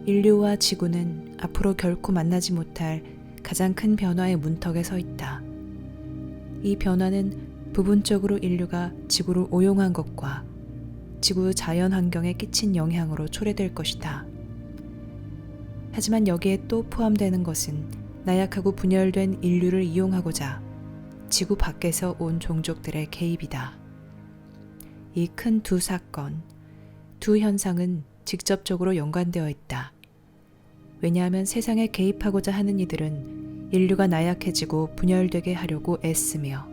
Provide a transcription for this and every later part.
인류와 지구는 앞으로 결코 만나지 못할 가장 큰 변화의 문턱에 서 있다. 이 변화는 부분적으로 인류가 지구를 오용한 것과 지구 자연 환경에 끼친 영향으로 초래될 것이다. 하지만 여기에 또 포함되는 것은 나약하고 분열된 인류를 이용하고자 지구 밖에서 온 종족들의 개입이다. 이 큰 두 사건, 두 현상은 직접적으로 연관되어 있다. 왜냐하면 세상에 개입하고자 하는 이들은 인류가 나약해지고 분열되게 하려고 애쓰며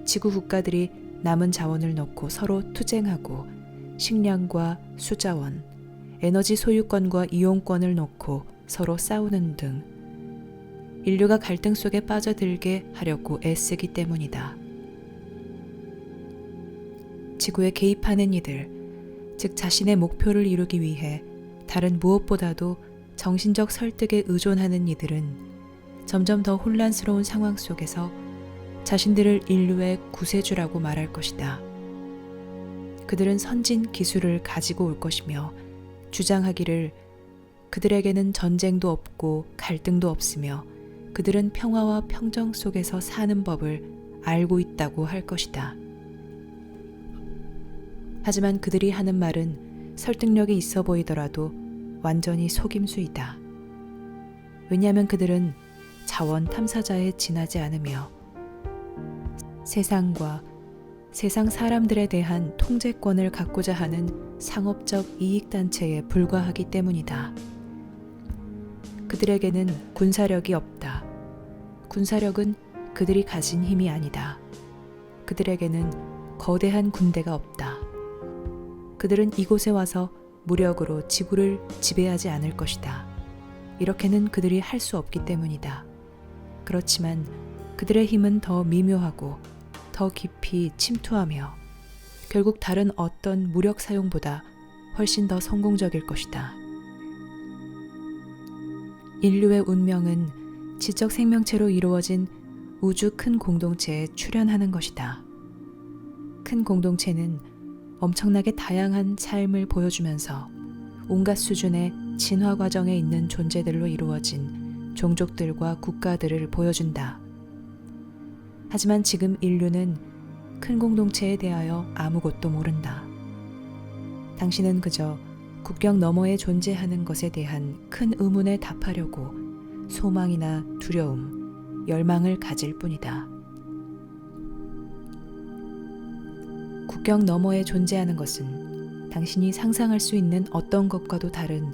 지구 국가들이 남은 자원을 놓고 서로 투쟁하고 식량과 수자원, 에너지 소유권과 이용권을 놓고 서로 싸우는 등 인류가 갈등 속에 빠져들게 하려고 애쓰기 때문이다. 지구에 개입하는 이들, 즉 자신의 목표를 이루기 위해 다른 무엇보다도 정신적 설득에 의존하는 이들은 점점 더 혼란스러운 상황 속에서 자신들을 인류의 구세주라고 말할 것이다. 그들은 선진 기술을 가지고 올 것이며 주장하기를 그들에게는 전쟁도 없고 갈등도 없으며 그들은 평화와 평정 속에서 사는 법을 알고 있다고 할 것이다. 하지만 그들이 하는 말은 설득력이 있어 보이더라도 완전히 속임수이다. 왜냐하면 그들은 자원 탐사자에 지나지 않으며 세상과 세상 사람들에 대한 통제권을 갖고자 하는 상업적 이익단체에 불과하기 때문이다. 그들에게는 군사력이 없다. 군사력은 그들이 가진 힘이 아니다. 그들에게는 거대한 군대가 없다. 그들은 이곳에 와서 무력으로 지구를 지배하지 않을 것이다. 이렇게는 그들이 할 수 없기 때문이다. 그렇지만 그들의 힘은 더 미묘하고 더 깊이 침투하며 결국 다른 어떤 무력 사용보다 훨씬 더 성공적일 것이다. 인류의 운명은 지적 생명체로 이루어진 우주 큰 공동체에 출현하는 것이다. 큰 공동체는 엄청나게 다양한 삶을 보여주면서 온갖 수준의 진화 과정에 있는 존재들로 이루어진 종족들과 국가들을 보여준다. 하지만 지금 인류는 큰 공동체에 대하여 아무것도 모른다. 당신은 그저 국경 너머에 존재하는 것에 대한 큰 의문에 답하려고 소망이나 두려움, 열망을 가질 뿐이다. 국경 너머에 존재하는 것은 당신이 상상할 수 있는 어떤 것과도 다른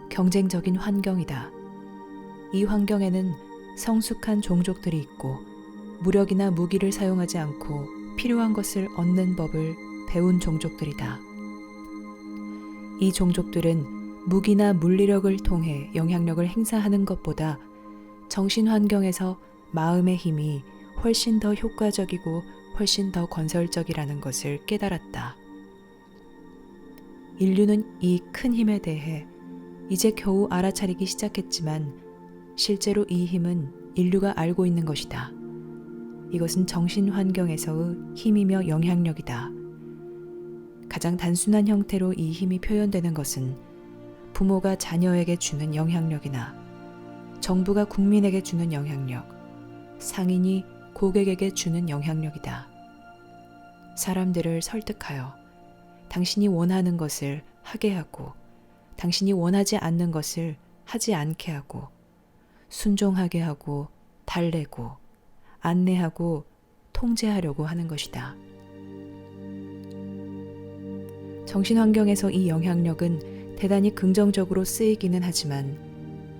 경쟁적인 환경이다. 이 환경에는 성숙한 종족들이 있고 무력이나 무기를 사용하지 않고 필요한 것을 얻는 법을 배운 종족들이다. 이 종족들은 무기나 물리력을 통해 영향력을 행사하는 것보다 정신 환경에서 마음의 힘이 훨씬 더 효과적이고 훨씬 더 건설적이라는 것을 깨달았다. 인류는 이 큰 힘에 대해 이제 겨우 알아차리기 시작했지만 실제로 이 힘은 인류가 알고 있는 것이다. 이것은 정신 환경에서의 힘이며 영향력이다. 가장 단순한 형태로 이 힘이 표현되는 것은 부모가 자녀에게 주는 영향력이나 정부가 국민에게 주는 영향력, 상인이 고객에게 주는 영향력이다. 사람들을 설득하여 당신이 원하는 것을 하게 하고 당신이 원하지 않는 것을 하지 않게 하고 순종하게 하고 달래고 안내하고 통제하려고 하는 것이다. 정신환경에서 이 영향력은 대단히 긍정적으로 쓰이기는 하지만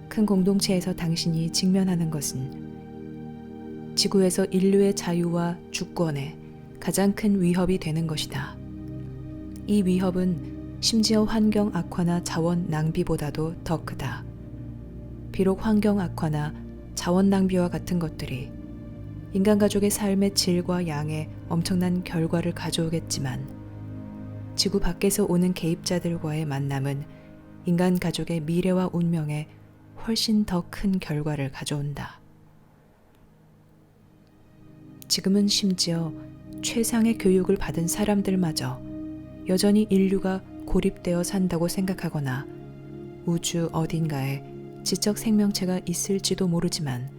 큰 공동체에서 당신이 직면하는 것은 지구에서 인류의 자유와 주권에 가장 큰 위협이 되는 것이다. 이 위협은 심지어 환경 악화나 자원 낭비보다도 더 크다. 비록 환경 악화나 자원 낭비와 같은 것들이 인간 가족의 삶의 질과 양에 엄청난 결과를 가져오겠지만 지구 밖에서 오는 개입자들과의 만남은 인간 가족의 미래와 운명에 훨씬 더 큰 결과를 가져온다. 지금은 심지어 최상의 교육을 받은 사람들마저 여전히 인류가 고립되어 산다고 생각하거나 우주 어딘가에 지적 생명체가 있을지도 모르지만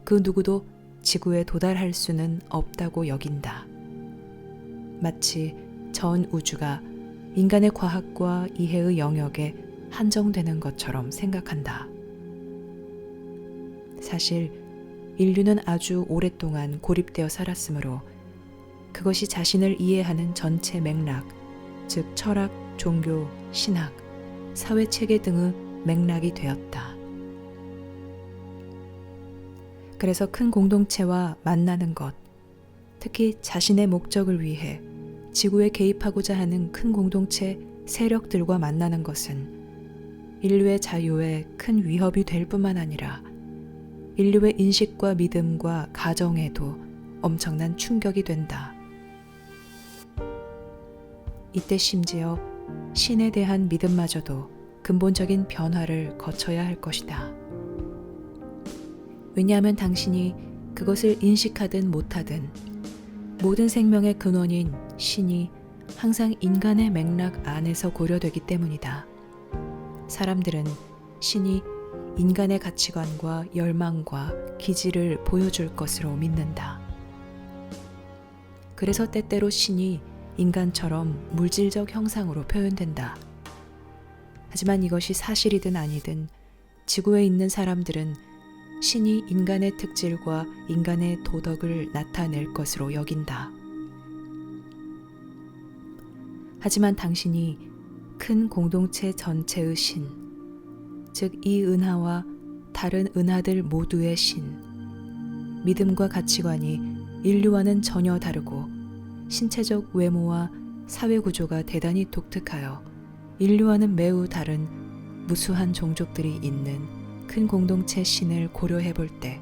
그 누구도 지구에 도달할 수는 없다고 여긴다. 마치 전 우주가 인간의 과학과 이해의 영역에 한정되는 것처럼 생각한다. 사실 인류는 아주 오랫동안 고립되어 살았으므로 그것이 자신을 이해하는 전체 맥락, 즉 철학, 종교, 신학, 사회체계 등의 맥락이 되었다. 그래서 큰 공동체와 만나는 것, 특히 자신의 목적을 위해 지구에 개입하고자 하는 큰 공동체 세력들과 만나는 것은 인류의 자유에 큰 위협이 될 뿐만 아니라 인류의 인식과 믿음과 가정에도 엄청난 충격이 된다. 이때 심지어 신에 대한 믿음마저도 근본적인 변화를 거쳐야 할 것이다. 왜냐하면 당신이 그것을 인식하든 못하든 모든 생명의 근원인 신이 항상 인간의 맥락 안에서 고려되기 때문이다. 사람들은 신이 인간의 가치관과 열망과 기질을 보여줄 것으로 믿는다. 그래서 때때로 신이 인간처럼 물질적 형상으로 표현된다. 하지만 이것이 사실이든 아니든 지구에 있는 사람들은 신이 인간의 특질과 인간의 도덕을 나타낼 것으로 여긴다. 하지만 당신이 큰 공동체 전체의 신, 즉 이 은하와 다른 은하들 모두의 신, 믿음과 가치관이 인류와는 전혀 다르고 신체적 외모와 사회 구조가 대단히 독특하여 인류와는 매우 다른 무수한 종족들이 있는 큰 공동체 신을 고려해 볼 때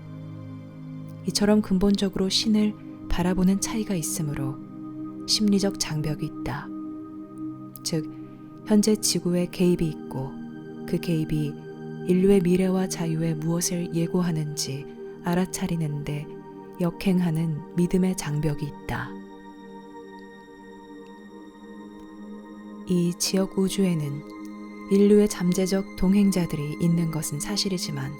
이처럼 근본적으로 신을 바라보는 차이가 있으므로 심리적 장벽이 있다. 즉 현재 지구에 개입이 있고 그 개입이 인류의 미래와 자유에 무엇을 예고하는지 알아차리는데 역행하는 믿음의 장벽이 있다. 이 지역 우주에는 인류의 잠재적 동행자들이 있는 것은 사실이지만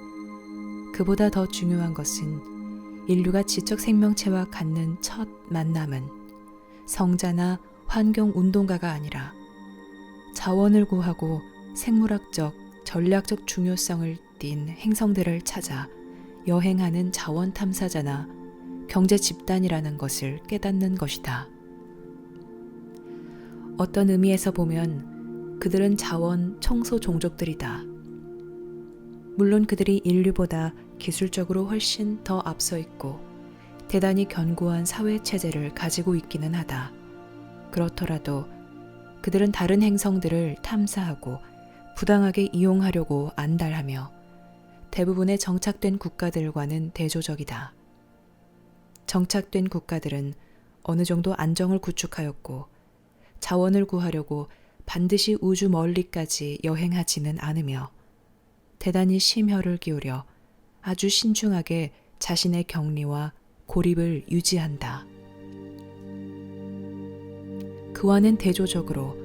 그보다 더 중요한 것은 인류가 지적 생명체와 갖는 첫 만남은 성자나 환경 운동가가 아니라 자원을 구하고 생물학적, 전략적 중요성을 띤 행성들을 찾아 여행하는 자원 탐사자나 경제 집단이라는 것을 깨닫는 것이다. 어떤 의미에서 보면 그들은 자원 청소 종족들이다. 물론 그들이 인류보다 기술적으로 훨씬 더 앞서 있고 대단히 견고한 사회 체제를 가지고 있기는 하다. 그렇더라도 그들은 다른 행성들을 탐사하고 부당하게 이용하려고 안달하며 대부분의 정착된 국가들과는 대조적이다. 정착된 국가들은 어느 정도 안정을 구축하였고 자원을 구하려고 반드시 우주 멀리까지 여행하지는 않으며 대단히 심혈을 기울여 아주 신중하게 자신의 격리와 고립을 유지한다. 그와는 대조적으로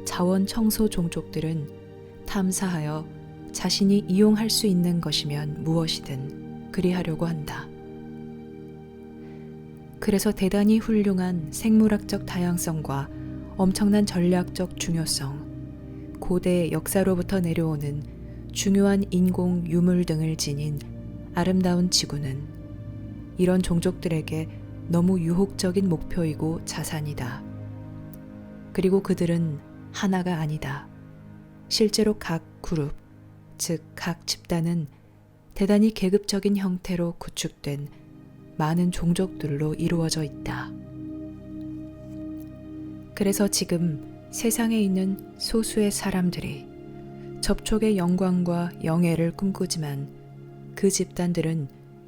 자원 청소 종족들은 탐사하여 자신이 이용할 수 있는 것이면 무엇이든 그리하려고 한다. 그래서 대단히 훌륭한 생물학적 다양성과 엄청난 전략적 중요성, 고대 역사로부터 내려오는 중요한 인공 유물 등을 지닌 아름다운 지구는 이런 종족들에게 너무 유혹적인 목표이고 자산이다. 그리고 그들은 하나가 아니다. 실제로 각 그룹, 즉 각 집단은 대단히 계급적인 형태로 구축된 많은 종족들로 이루어져 있다. 그래서 지금 세상에 있는 소수의 사람들이 접촉의 영광과 영예를 꿈꾸지만 그 집단들은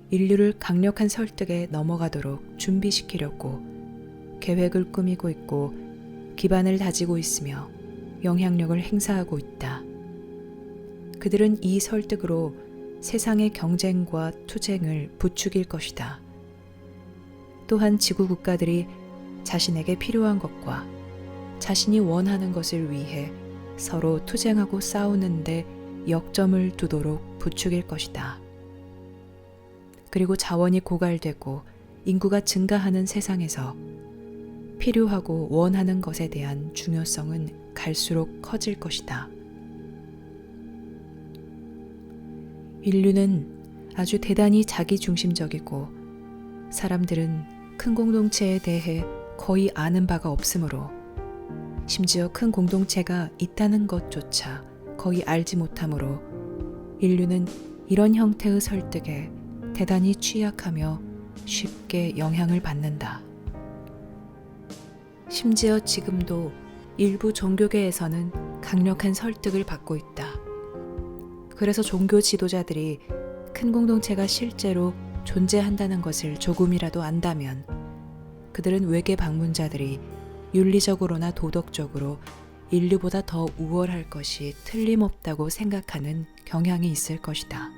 인류를 강력한 설득에 넘어가도록 준비시키려고 계획을 꾸미고 있고 기반을 다지고 있으며 영향력을 행사하고 있다. 그들은 이 설득으로 세상의 경쟁과 투쟁을 부추길 것이다. 또한 지구 국가들이 자신에게 필요한 것과 자신이 원하는 것을 위해 서로 투쟁하고 싸우는데 역점을 두도록 부추길 것이다. 그리고 자원이 고갈되고 인구가 증가하는 세상에서 필요하고 원하는 것에 대한 중요성은 갈수록 커질 것이다. 인류는 아주 대단히 자기중심적이고 사람들은 큰 공동체에 대해 거의 아는 바가 없으므로 심지어 큰 공동체가 있다는 것조차 거의 알지 못하므로 인류는 이런 형태의 설득에 대단히 취약하며 쉽게 영향을 받는다. 심지어 지금도 일부 종교계에서는 강력한 설득을 받고 있다. 그래서 종교 지도자들이 큰 공동체가 실제로 존재한다는 것을 조금이라도 안다면 그들은 외계 방문자들이 윤리적으로나 도덕적으로 인류보다 더 우월할 것이 틀림없다고 생각하는 경향이 있을 것이다.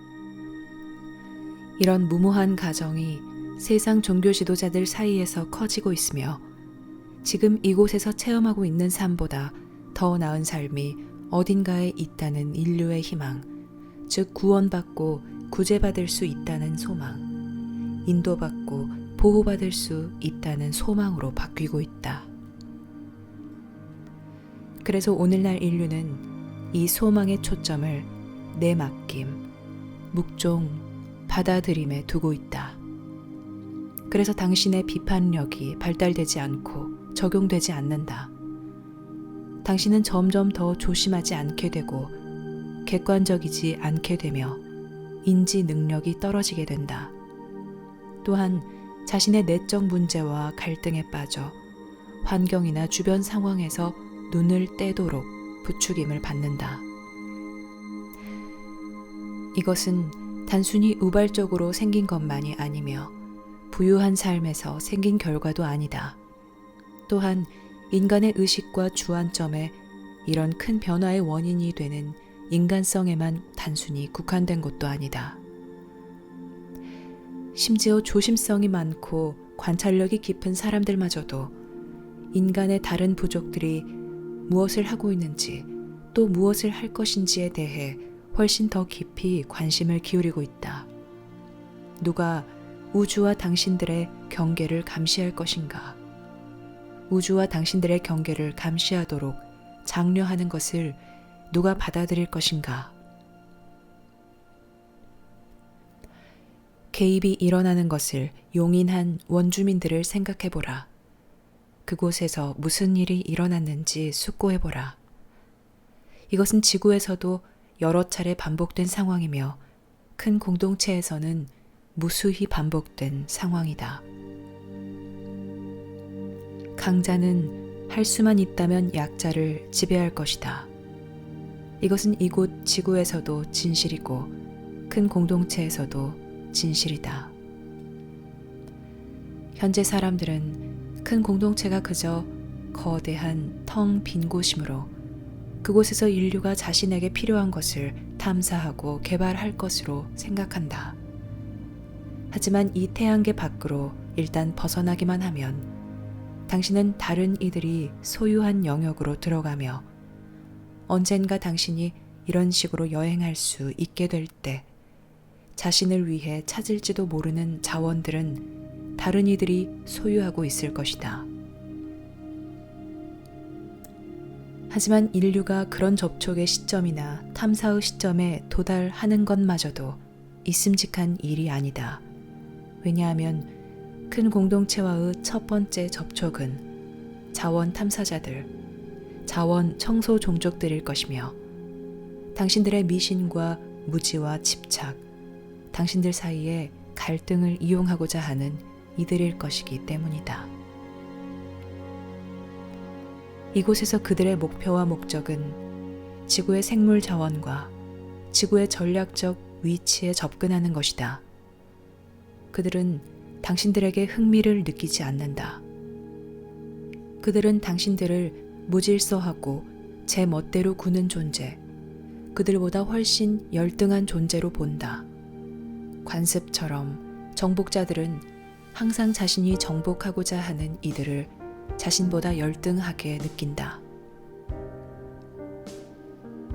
이런 무모한 가정이 세상 종교 지도자들 사이에서 커지고 있으며 지금 이곳에서 체험하고 있는 삶보다 더 나은 삶이 어딘가에 있다는 인류의 희망, 즉 구원받고 구제받을 수 있다는 소망, 인도받고 보호받을 수 있다는 소망으로 바뀌고 있다. 그래서 오늘날 인류는 이 소망의 초점을 내맡김, 묵종, 받아들임에 두고 있다. 그래서 당신의 비판력이 발달되지 않고 적용되지 않는다. 당신은 점점 더 조심하지 않게 되고 객관적이지 않게 되며 인지 능력이 떨어지게 된다. 또한 자신의 내적 문제와 갈등에 빠져 환경이나 주변 상황에서 눈을 떼도록 부추김을 받는다. 이것은 단순히 우발적으로 생긴 것만이 아니며 부유한 삶에서 생긴 결과도 아니다. 또한 인간의 의식과 주안점에 이런 큰 변화의 원인이 되는 인간성에만 단순히 국한된 것도 아니다. 심지어 조심성이 많고 관찰력이 깊은 사람들마저도 인간의 다른 부족들이 무엇을 하고 있는지 또 무엇을 할 것인지에 대해 훨씬 더 깊이 관심을 기울이고 있다. 누가 우주와 당신들의 경계를 감시할 것인가? 우주와 당신들의 경계를 감시하도록 장려하는 것을 누가 받아들일 것인가? 개입이 일어나는 것을 용인한 원주민들을 생각해보라. 그곳에서 무슨 일이 일어났는지 숙고해보라. 이것은 지구에서도 여러 차례 반복된 상황이며 큰 공동체에서는 무수히 반복된 상황이다. 강자는 할 수만 있다면 약자를 지배할 것이다. 이것은 이곳 지구에서도 진실이고 큰 공동체에서도 진실이다. 현재 사람들은 큰 공동체가 그저 거대한 텅 빈 곳이므로 그곳에서 인류가 자신에게 필요한 것을 탐사하고 개발할 것으로 생각한다. 하지만 이 태양계 밖으로 일단 벗어나기만 하면 당신은 다른 이들이 소유한 영역으로 들어가며 언젠가 당신이 이런 식으로 여행할 수 있게 될 때 자신을 위해 찾을지도 모르는 자원들은 다른 이들이 소유하고 있을 것이다. 하지만 인류가 그런 접촉의 시점이나 탐사의 시점에 도달하는 것마저도 있음직한 일이 아니다. 왜냐하면 큰 공동체와의 첫 번째 접촉은 자원 탐사자들, 자원 청소 종족들일 것이며 당신들의 미신과 무지와 집착, 당신들 사이에 갈등을 이용하고자 하는 이들일 것이기 때문이다. 이곳에서 그들의 목표와 목적은 지구의 생물 자원과 지구의 전략적 위치에 접근하는 것이다. 그들은 당신들에게 흥미를 느끼지 않는다. 그들은 당신들을 무질서하고 제 멋대로 구는 존재, 그들보다 훨씬 열등한 존재로 본다. 관습처럼 정복자들은 항상 자신이 정복하고자 하는 이들을 자신보다 열등하게 느낀다.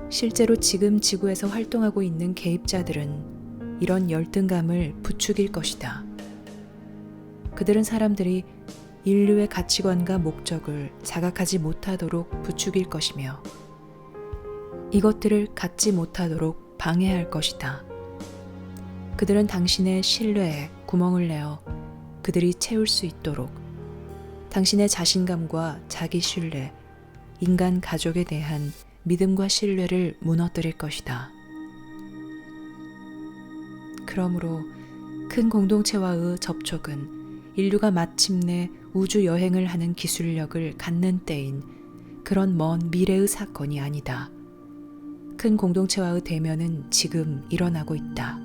실제로 지금 지구에서 활동하고 있는 개입자들은 이런 열등감을 부추길 것이다. 그들은 사람들이 인류의 가치관과 목적을 자각하지 못하도록 부추길 것이며 이것들을 갖지 못하도록 방해할 것이다. 그들은 당신의 신뢰에 구멍을 내어 그들이 채울 수 있도록 당신의 자신감과 자기 신뢰, 인간 가족에 대한 믿음과 신뢰를 무너뜨릴 것이다. 그러므로 큰 공동체와의 접촉은 인류가 마침내 우주 여행을 하는 기술력을 갖는 때인 그런 먼 미래의 사건이 아니다. 큰 공동체와의 대면은 지금 일어나고 있다.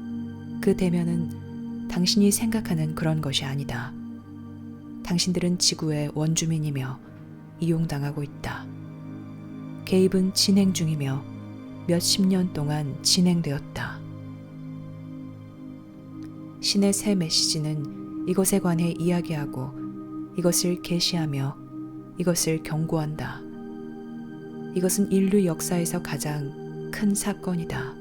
그 대면은 당신이 생각하는 그런 것이 아니다. 당신들은 지구의 원주민이며 이용당하고 있다. 개입은 진행 중이며 몇십 년 동안 진행되었다. 신의 새 메시지는 이것에 관해 이야기하고 이것을 계시하며 이것을 경고한다. 이것은 인류 역사에서 가장 큰 사건이다.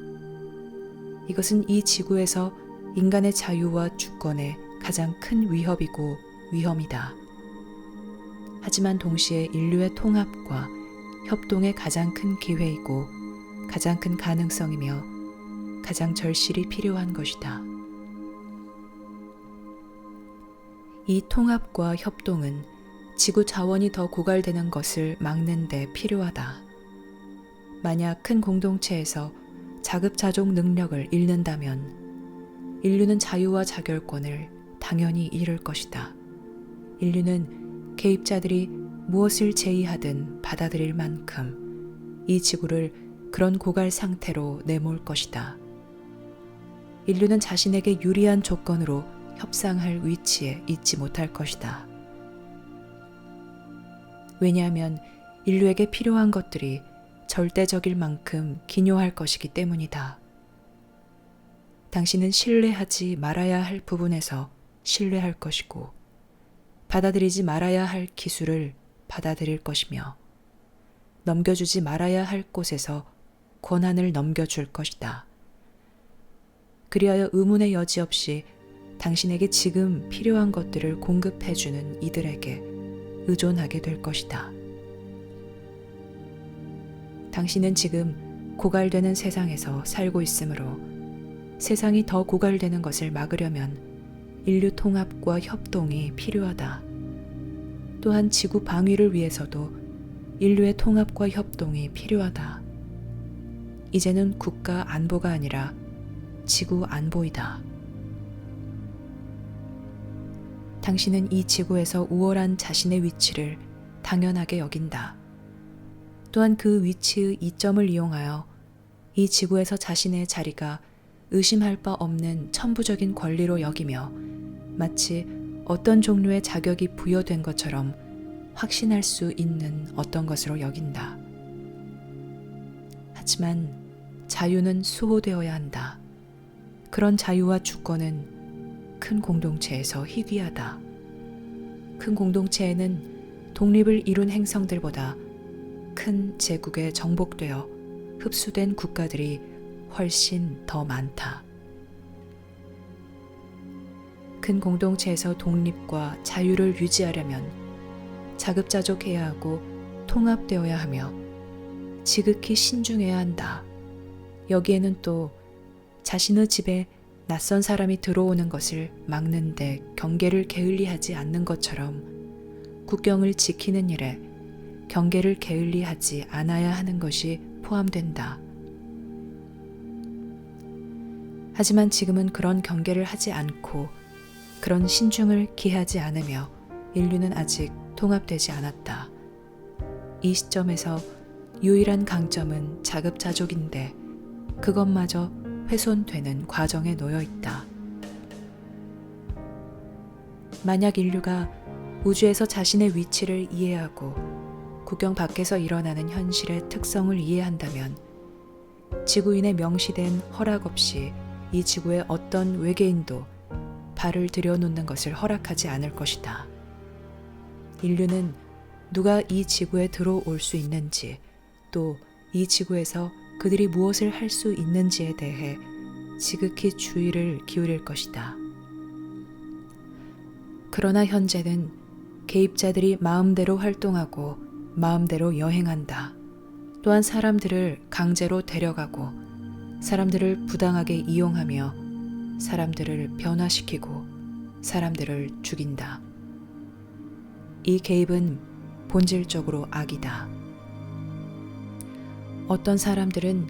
이것은 이 지구에서 인간의 자유와 주권에 가장 큰 위협이고 위험이다. 하지만 동시에 인류의 통합과 협동의 가장 큰 기회이고 가장 큰 가능성이며 가장 절실히 필요한 것이다. 이 통합과 협동은 지구 자원이 더 고갈되는 것을 막는 데 필요하다. 만약 큰 공동체에서 자급자족 능력을 잃는다면 인류는 자유와 자결권을 당연히 잃을 것이다. 인류는 개입자들이 무엇을 제의하든 받아들일 만큼 이 지구를 그런 고갈 상태로 내몰 것이다. 인류는 자신에게 유리한 조건으로 협상할 위치에 있지 못할 것이다. 왜냐하면 인류에게 필요한 것들이 절대적일 만큼 기묘할 것이기 때문이다. 당신은 신뢰하지 말아야 할 부분에서 신뢰할 것이고 받아들이지 말아야 할 기술을 받아들일 것이며 넘겨주지 말아야 할 곳에서 권한을 넘겨줄 것이다. 그리하여 의문의 여지 없이 당신에게 지금 필요한 것들을 공급해주는 이들에게 의존하게 될 것이다. 당신은 지금 고갈되는 세상에서 살고 있으므로 세상이 더 고갈되는 것을 막으려면 인류 통합과 협동이 필요하다. 또한 지구 방위를 위해서도 인류의 통합과 협동이 필요하다. 이제는 국가 안보가 아니라 지구 안보이다. 당신은 이 지구에서 우월한 자신의 위치를 당연하게 여긴다. 또한 그 위치의 이점을 이용하여 이 지구에서 자신의 자리가 의심할 바 없는 천부적인 권리로 여기며 마치 어떤 종류의 자격이 부여된 것처럼 확신할 수 있는 어떤 것으로 여긴다. 하지만 자유는 수호되어야 한다. 그런 자유와 주권은 큰 공동체에서 희귀하다. 큰 공동체에는 독립을 이룬 행성들보다 큰 제국에 정복되어 흡수된 국가들이 훨씬 더 많다. 큰 공동체에서 독립과 자유를 유지하려면 자급자족해야 하고 통합되어야 하며 지극히 신중해야 한다. 여기에는 또 자신의 집에 낯선 사람이 들어오는 것을 막는 데 경계를 게을리하지 않는 것처럼 국경을 지키는 일에 경계를 게을리하지 않아야 하는 것이 포함된다. 하지만 지금은 그런 경계를 하지 않고 그런 신중을 기하지 않으며 인류는 아직 통합되지 않았다. 이 시점에서 유일한 강점은 자급자족인데 그것마저 훼손되는 과정에 놓여 있다. 만약 인류가 우주에서 자신의 위치를 이해하고 국경 밖에서 일어나는 현실의 특성을 이해한다면 지구인의 명시된 허락 없이 이 지구에 어떤 외계인도 발을 들여놓는 것을 허락하지 않을 것이다. 인류는 누가 이 지구에 들어올 수 있는지 또 이 지구에서 그들이 무엇을 할 수 있는지에 대해 지극히 주의를 기울일 것이다. 그러나 현재는 개입자들이 마음대로 활동하고 마음대로 여행한다. 또한 사람들을 강제로 데려가고 사람들을 부당하게 이용하며 사람들을 변화시키고 사람들을 죽인다. 이 개입은 본질적으로 악이다. 어떤 사람들은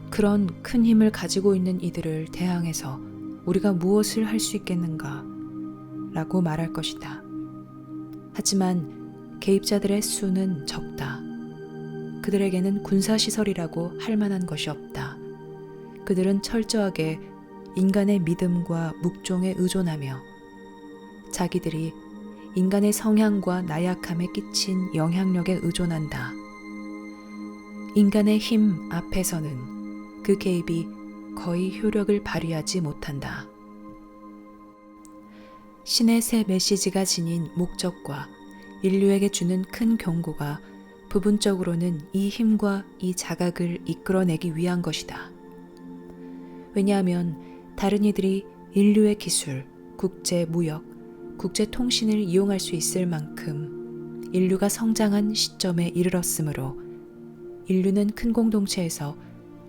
그런 큰 힘을 가지고 있는 이들을 대항해서 우리가 무엇을 할 수 있겠는가 라고 말할 것이다. 하지만 개입자들의 수는 적다. 그들에게는 군사시설이라고 할 만한 것이 없다. 그들은 철저하게 인간의 믿음과 묵종에 의존하며 자기들이 인간의 성향과 나약함에 끼친 영향력에 의존한다. 인간의 힘 앞에서는 그 개입이 거의 효력을 발휘하지 못한다. 신의 새 메시지가 지닌 목적과 인류에게 주는 큰 경고가 부분적으로는 이 힘과 이 자각을 이끌어내기 위한 것이다. 왜냐하면 다른 이들이 인류의 기술, 국제 무역, 국제 통신을 이용할 수 있을 만큼 인류가 성장한 시점에 이르렀으므로 인류는 큰 공동체에서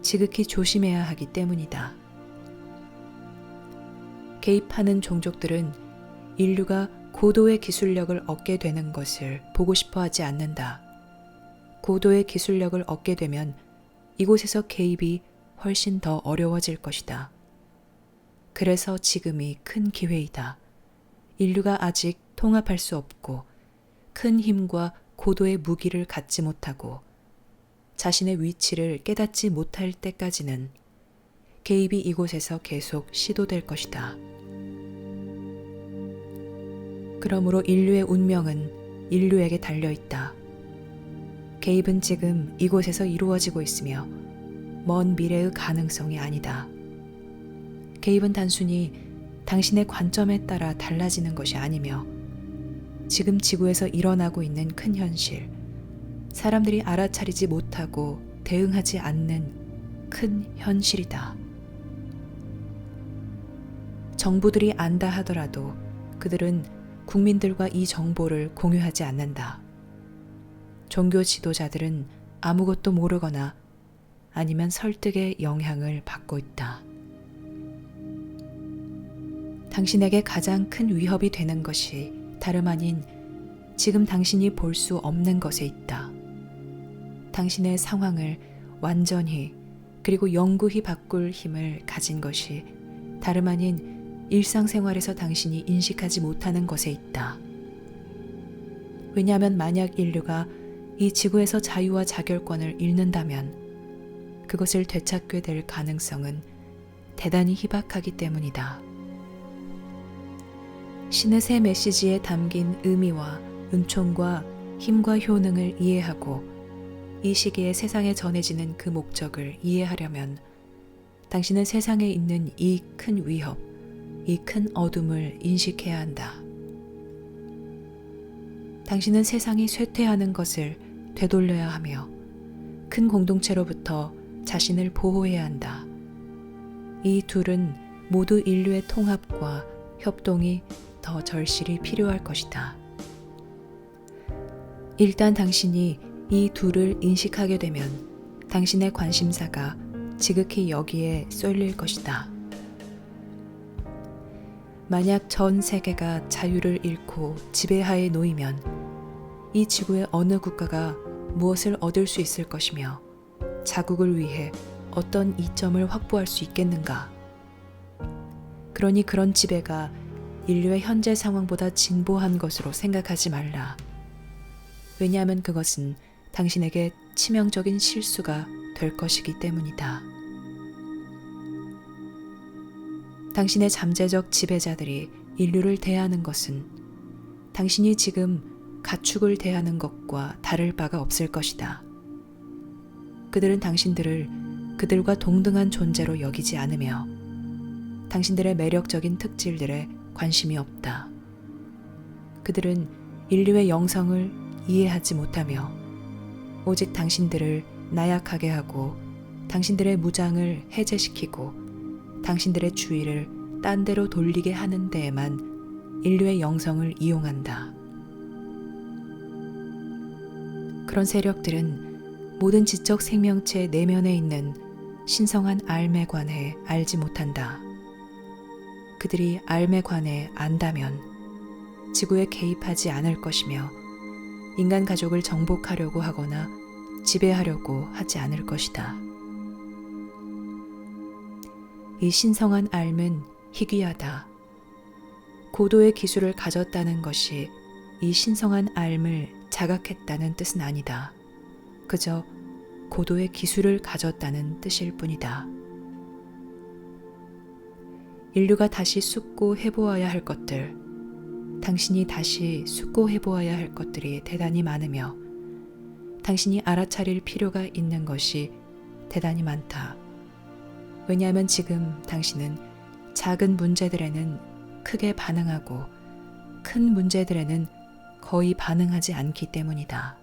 지극히 조심해야 하기 때문이다. 개입하는 종족들은 인류가 고도의 기술력을 얻게 되는 것을 보고 싶어 하지 않는다. 고도의 기술력을 얻게 되면 이곳에서 개입이 훨씬 더 어려워질 것이다. 그래서 지금이 큰 기회이다. 인류가 아직 통합할 수 없고 큰 힘과 고도의 무기를 갖지 못하고 자신의 위치를 깨닫지 못할 때까지는 개입이 이곳에서 계속 시도될 것이다. 그러므로 인류의 운명은 인류에게 달려있다. 개입은 지금 이곳에서 이루어지고 있으며 먼 미래의 가능성이 아니다. 개입은 단순히 당신의 관점에 따라 달라지는 것이 아니며 지금 지구에서 일어나고 있는 큰 현실, 사람들이 알아차리지 못하고 대응하지 않는 큰 현실이다. 정부들이 안다 하더라도 그들은 국민들과 이 정보를 공유하지 않는다. 종교 지도자들은 아무것도 모르거나 아니면 설득의 영향을 받고 있다. 당신에게 가장 큰 위협이 되는 것이 다름 아닌 지금 당신이 볼 수 없는 것에 있다. 당신의 상황을 완전히 그리고 영구히 바꿀 힘을 가진 것이 다름 아닌 일상생활에서 당신이 인식하지 못하는 것에 있다. 왜냐하면 만약 인류가 이 지구에서 자유와 자결권을 잃는다면 그것을 되찾게 될 가능성은 대단히 희박하기 때문이다. 신의 새 메시지에 담긴 의미와 은총과 힘과 효능을 이해하고 이 시기에 세상에 전해지는 그 목적을 이해하려면 당신은 세상에 있는 이 큰 위협, 이 큰 어둠을 인식해야 한다. 당신은 세상이 쇠퇴하는 것을 되돌려야 하며 큰 공동체로부터 자신을 보호해야 한다. 이 둘은 모두 인류의 통합과 협동이 더 절실히 필요할 것이다. 일단 당신이 이 둘을 인식하게 되면 당신의 관심사가 지극히 여기에 쏠릴 것이다. 만약 전 세계가 자유를 잃고 지배하에 놓이면 이 지구의 어느 국가가 무엇을 얻을 수 있을 것이며 자국을 위해 어떤 이점을 확보할 수 있겠는가? 그러니 그런 지배가 인류의 현재 상황보다 진보한 것으로 생각하지 말라. 왜냐하면 그것은 당신에게 치명적인 실수가 될 것이기 때문이다. 당신의 잠재적 지배자들이 인류를 대하는 것은 당신이 지금 가축을 대하는 것과 다를 바가 없을 것이다. 그들은 당신들을 그들과 동등한 존재로 여기지 않으며 당신들의 매력적인 특질들에 관심이 없다. 그들은 인류의 영성을 이해하지 못하며 오직 당신들을 나약하게 하고 당신들의 무장을 해제시키고 당신들의 주의를 딴 데로 돌리게 하는 데에만 인류의 영성을 이용한다. 그런 세력들은 모든 지적 생명체 내면에 있는 신성한 알에 관해 알지 못한다. 그들이 알에 관해 안다면 지구에 개입하지 않을 것이며 인간 가족을 정복하려고 하거나 지배하려고 하지 않을 것이다. 이 신성한 알은 희귀하다. 고도의 기술을 가졌다는 것이 이 신성한 알을 자각했다는 뜻은 아니다. 그저 고도의 기술을 가졌다는 뜻일 뿐이다. 인류가 다시 숙고해보아야 할 것들, 당신이 다시 숙고해보아야 할 것들이 대단히 많으며 당신이 알아차릴 필요가 있는 것이 대단히 많다. 왜냐하면 지금 당신은 작은 문제들에는 크게 반응하고 큰 문제들에는 거의 반응하지 않기 때문이다.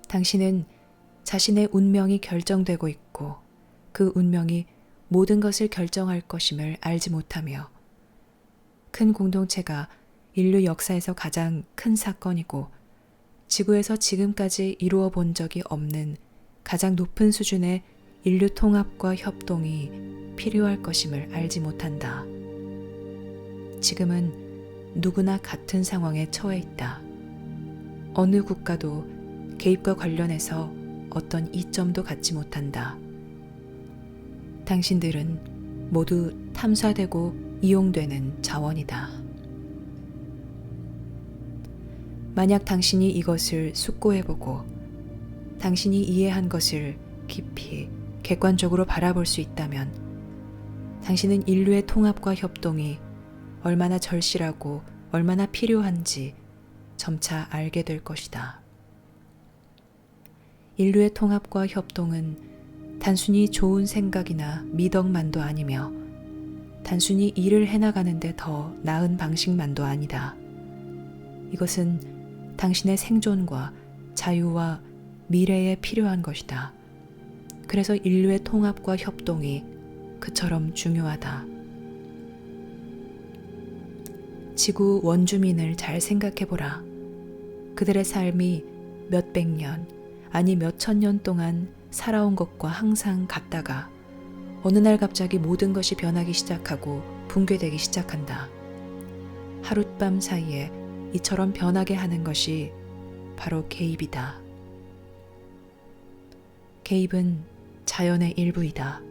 당신은 자신의 운명이 결정되고 있고 그 운명이 모든 것을 결정할 것임을 알지 못하며 큰 공동체가 인류 역사에서 가장 큰 사건이고 지구에서 지금까지 이루어 본 적이 없는 가장 높은 수준의 인류 통합과 협동이 필요할 것임을 알지 못한다. 지금은 누구나 같은 상황에 처해 있다. 어느 국가도 개입과 관련해서 어떤 이점도 갖지 못한다. 당신들은 모두 탐사되고 이용되는 자원이다. 만약 당신이 이것을 숙고해보고 당신이 이해한 것을 깊이 객관적으로 바라볼 수 있다면 당신은 인류의 통합과 협동이 얼마나 절실하고 얼마나 필요한지 점차 알게 될 것이다. 인류의 통합과 협동은 단순히 좋은 생각이나 미덕만도 아니며 단순히 일을 해나가는데 더 나은 방식만도 아니다. 이것은 당신의 생존과 자유와 미래에 필요한 것이다. 그래서 인류의 통합과 협동이 그처럼 중요하다. 지구 원주민을 잘 생각해보라. 그들의 삶이 몇백 년, 아니 몇천 년 동안 살아온 것과 항상 같다가 어느 날 갑자기 모든 것이 변하기 시작하고 붕괴되기 시작한다. 하룻밤 사이에 이처럼 변하게 하는 것이 바로 개입이다. 개입은 자연의 일부이다.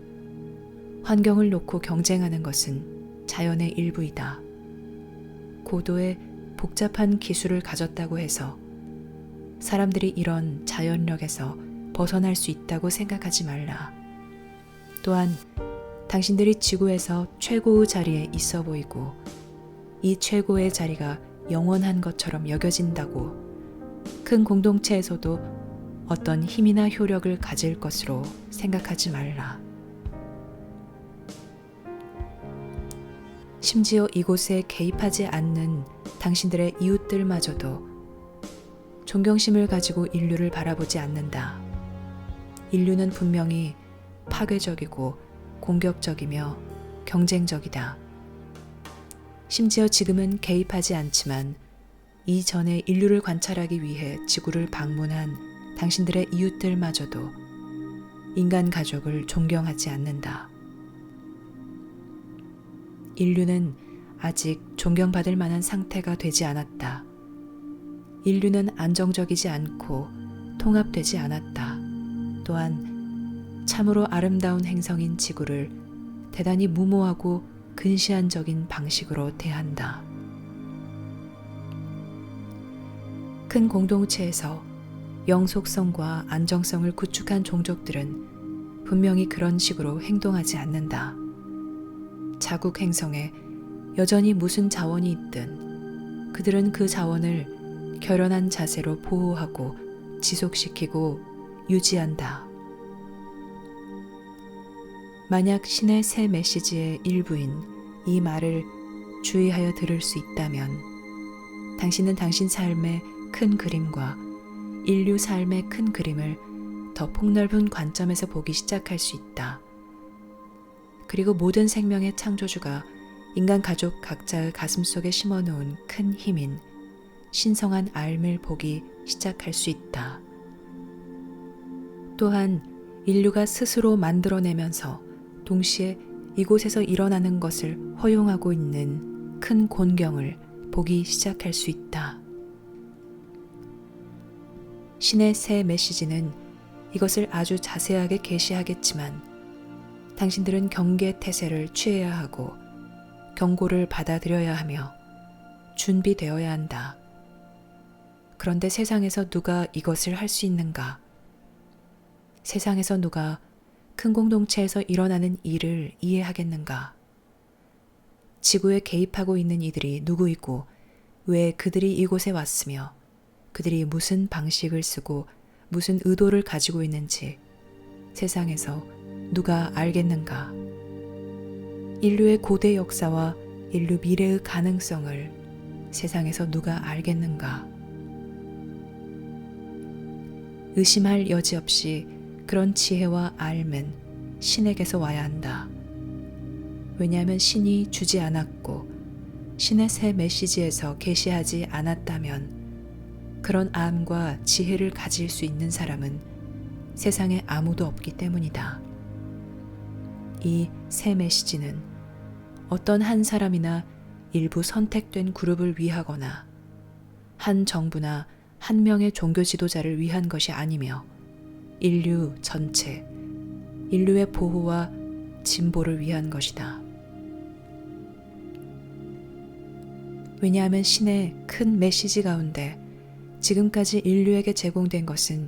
환경을 놓고 경쟁하는 것은 자연의 일부이다. 고도의 복잡한 기술을 가졌다고 해서 사람들이 이런 자연력에서 벗어날 수 있다고 생각하지 말라. 또한 당신들이 지구에서 최고의 자리에 있어 보이고 이 최고의 자리가 영원한 것처럼 여겨진다고 큰 공동체에서도 어떤 힘이나 효력을 가질 것으로 생각하지 말라. 심지어 이곳에 개입하지 않는 당신들의 이웃들마저도 존경심을 가지고 인류를 바라보지 않는다. 인류는 분명히 파괴적이고 공격적이며 경쟁적이다. 심지어 지금은 개입하지 않지만 이전에 인류를 관찰하기 위해 지구를 방문한 당신들의 이웃들마저도 인간 가족을 존경하지 않는다. 인류는 아직 존경받을 만한 상태가 되지 않았다. 인류는 안정적이지 않고 통합되지 않았다. 또한 참으로 아름다운 행성인 지구를 대단히 무모하고 근시안적인 방식으로 대한다. 큰 공동체에서 영속성과 안정성을 구축한 종족들은 분명히 그런 식으로 행동하지 않는다. 자국 행성에 여전히 무슨 자원이 있든 그들은 그 자원을 결연한 자세로 보호하고 지속시키고 유지한다. 만약 신의 새 메시지의 일부인 이 말을 주의하여 들을 수 있다면 당신은 당신 삶의 큰 그림과 인류 삶의 큰 그림을 더 폭넓은 관점에서 보기 시작할 수 있다. 그리고 모든 생명의 창조주가 인간 가족 각자의 가슴 속에 심어놓은 큰 힘인 신성한 알을 보기 시작할 수 있다. 또한 인류가 스스로 만들어내면서 동시에 이곳에서 일어나는 것을 허용하고 있는 큰 곤경을 보기 시작할 수 있다. 신의 새 메시지는 이것을 아주 자세하게 계시하겠지만 당신들은 경계 태세를 취해야 하고 경고를 받아들여야 하며 준비되어야 한다. 그런데 세상에서 누가 이것을 할 수 있는가? 세상에서 누가 큰 공동체에서 일어나는 일을 이해하겠는가? 지구에 개입하고 있는 이들이 누구이고 왜 그들이 이곳에 왔으며 그들이 무슨 방식을 쓰고 무슨 의도를 가지고 있는지 세상에서 누가 알겠는가? 인류의 고대 역사와 인류 미래의 가능성을 세상에서 누가 알겠는가? 의심할 여지 없이 그런 지혜와 알은 신에게서 와야 한다. 왜냐하면 신이 주지 않았고 신의 새 메시지에서 계시하지 않았다면 그런 암과 지혜를 가질 수 있는 사람은 세상에 아무도 없기 때문이다. 이 새 메시지는 어떤 한 사람이나 일부 선택된 그룹을 위하거나 한 정부나 한 명의 종교 지도자를 위한 것이 아니며 인류 전체, 인류의 보호와 진보를 위한 것이다. 왜냐하면 신의 큰 메시지 가운데 지금까지 인류에게 제공된 것은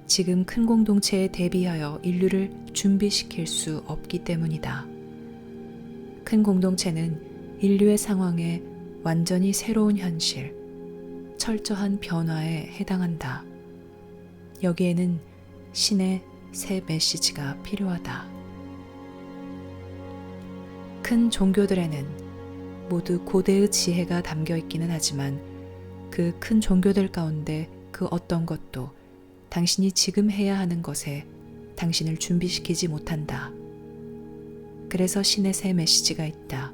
지금 큰 공동체에 대비하여 인류를 준비시킬 수 없기 때문이다. 큰 공동체는 인류의 상황에 완전히 새로운 현실, 철저한 변화에 해당한다. 여기에는 신의 새 메시지가 필요하다. 큰 종교들에는 모두 고대의 지혜가 담겨 있기는 하지만 그 큰 종교들 가운데 그 어떤 것도 당신이 지금 해야 하는 것에 당신을 준비시키지 못한다. 그래서 신의 새 메시지가 있다.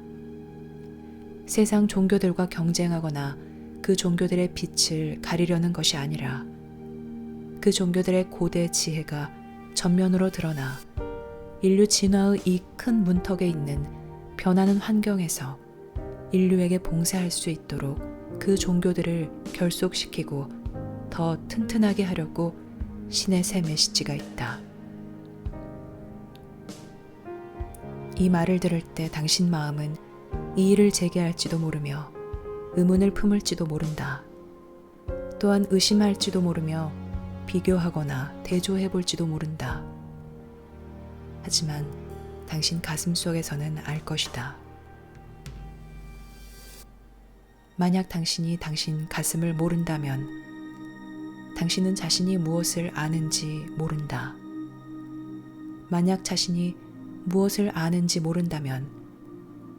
세상 종교들과 경쟁하거나 그 종교들의 빛을 가리려는 것이 아니라 그 종교들의 고대 지혜가 전면으로 드러나 인류 진화의 이 큰 문턱에 있는 변하는 환경에서 인류에게 봉사할 수 있도록 그 종교들을 결속시키고 더 튼튼하게 하려고 신의 새 메시지가 있다. 이 말을 들을 때 당신 마음은 이의를 제기할지도 모르며 의문을 품을지도 모른다. 또한 의심할지도 모르며 비교하거나 대조해볼지도 모른다. 하지만 당신 가슴 속에서는 알 것이다. 만약 당신이 당신 가슴을 모른다면 당신은 자신이 무엇을 아는지 모른다. 만약 자신이 무엇을 아는지 모른다면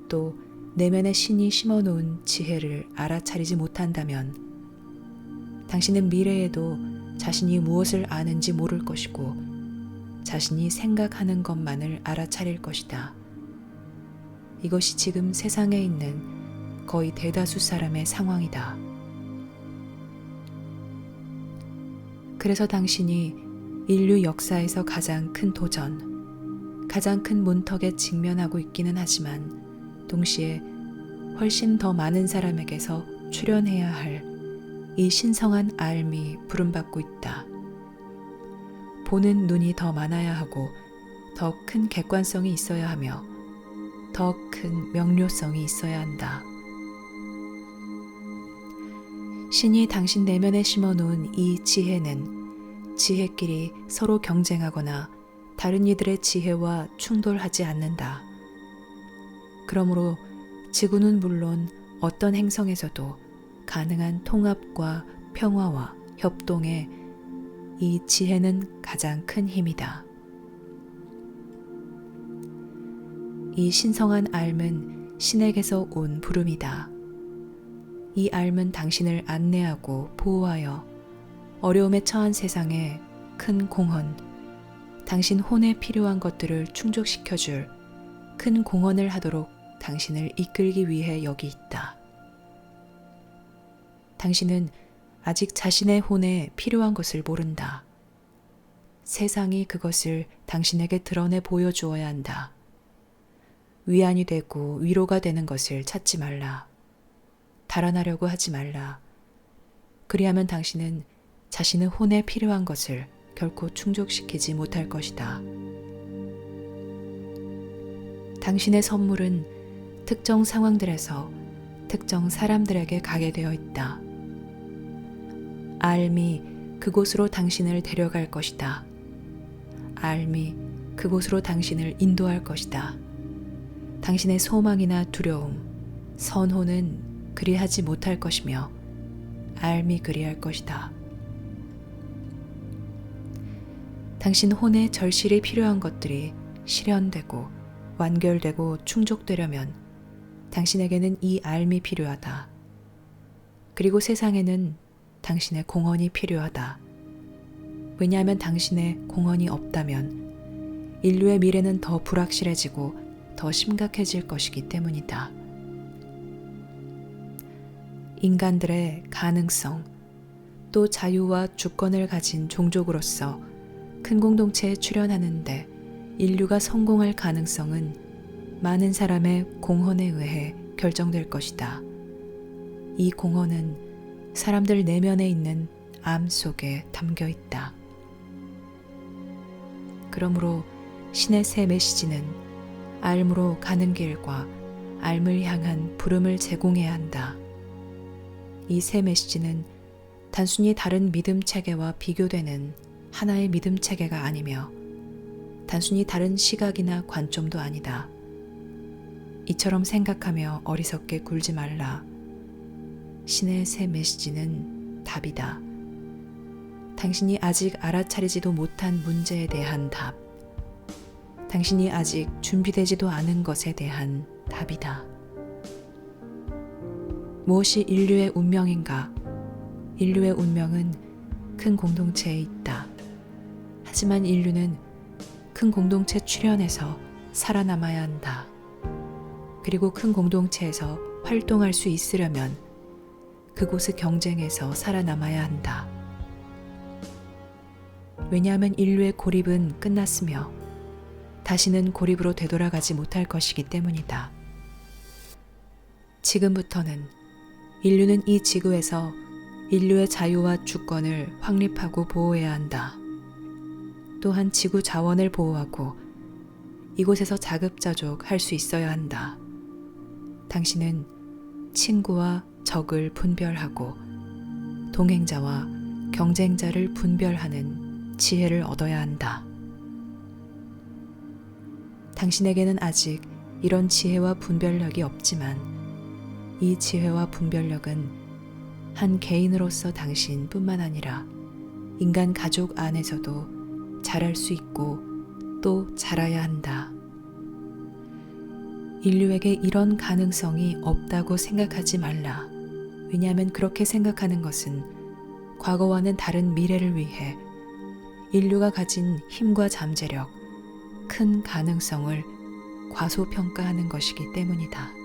또 내면의 신이 심어놓은 지혜를 알아차리지 못한다면 당신은 미래에도 자신이 무엇을 아는지 모를 것이고 자신이 생각하는 것만을 알아차릴 것이다. 이것이 지금 세상에 있는 거의 대다수 사람의 상황이다. 그래서 당신이 인류 역사에서 가장 큰 도전, 가장 큰 문턱에 직면하고 있기는 하지만 동시에 훨씬 더 많은 사람에게서 출현해야 할 이 신성한 알미 부름받고 있다. 보는 눈이 더 많아야 하고 더 큰 객관성이 있어야 하며 더 큰 명료성이 있어야 한다. 신이 당신 내면에 심어놓은 이 지혜는 지혜끼리 서로 경쟁하거나 다른 이들의 지혜와 충돌하지 않는다. 그러므로 지구는 물론 어떤 행성에서도 가능한 통합과 평화와 협동에 이 지혜는 가장 큰 힘이다. 이 신성한 알은 신에게서 온 부름이다. 이 알은 당신을 안내하고 보호하여 어려움에 처한 세상에 큰 공헌, 당신 혼에 필요한 것들을 충족시켜줄 큰 공헌을 하도록 당신을 이끌기 위해 여기 있다. 당신은 아직 자신의 혼에 필요한 것을 모른다. 세상이 그것을 당신에게 드러내 보여주어야 한다. 위안이 되고 위로가 되는 것을 찾지 말라. 달아나려고 하지 말라. 그리하면 당신은 자신의 혼에 필요한 것을 결코 충족시키지 못할 것이다. 당신의 선물은 특정 상황들에서 특정 사람들에게 가게 되어 있다. 알미 그곳으로 당신을 데려갈 것이다. 알미 그곳으로 당신을 인도할 것이다. 당신의 소망이나 두려움, 선호는 그리하지 못할 것이며 알미 그리할 것이다. 당신 혼에 절실히 필요한 것들이 실현되고 완결되고 충족되려면 당신에게는 이 알미 필요하다. 그리고 세상에는 당신의 공헌이 필요하다. 왜냐하면 당신의 공헌이 없다면 인류의 미래는 더 불확실해지고 더 심각해질 것이기 때문이다. 인간들의 가능성, 또 자유와 주권을 가진 종족으로서 큰 공동체에 출연하는데 인류가 성공할 가능성은 많은 사람의 공헌에 의해 결정될 것이다. 이 공헌은 사람들 내면에 있는 암 속에 담겨 있다. 그러므로 신의 새 메시지는 알므로 가는 길과 알을 향한 부름을 제공해야 한다. 이 새 메시지는 단순히 다른 믿음 체계와 비교되는 하나의 믿음 체계가 아니며 단순히 다른 시각이나 관점도 아니다. 이처럼 생각하며 어리석게 굴지 말라. 신의 새 메시지는 답이다. 당신이 아직 알아차리지도 못한 문제에 대한 답. 당신이 아직 준비되지도 않은 것에 대한 답이다. 무엇이 인류의 운명인가? 인류의 운명은 큰 공동체에 있다. 하지만 인류는 큰 공동체 출현에서 살아남아야 한다. 그리고 큰 공동체에서 활동할 수 있으려면 그곳의 경쟁에서 살아남아야 한다. 왜냐하면 인류의 고립은 끝났으며 다시는 고립으로 되돌아가지 못할 것이기 때문이다. 지금부터는 인류는 이 지구에서 인류의 자유와 주권을 확립하고 보호해야 한다. 또한 지구 자원을 보호하고 이곳에서 자급자족 할 수 있어야 한다. 당신은 친구와 적을 분별하고 동행자와 경쟁자를 분별하는 지혜를 얻어야 한다. 당신에게는 아직 이런 지혜와 분별력이 없지만 이 지혜와 분별력은 한 개인으로서 당신뿐만 아니라 인간 가족 안에서도 자랄 수 있고 또 자라야 한다. 인류에게 이런 가능성이 없다고 생각하지 말라. 왜냐하면 그렇게 생각하는 것은 과거와는 다른 미래를 위해 인류가 가진 힘과 잠재력, 큰 가능성을 과소평가하는 것이기 때문이다.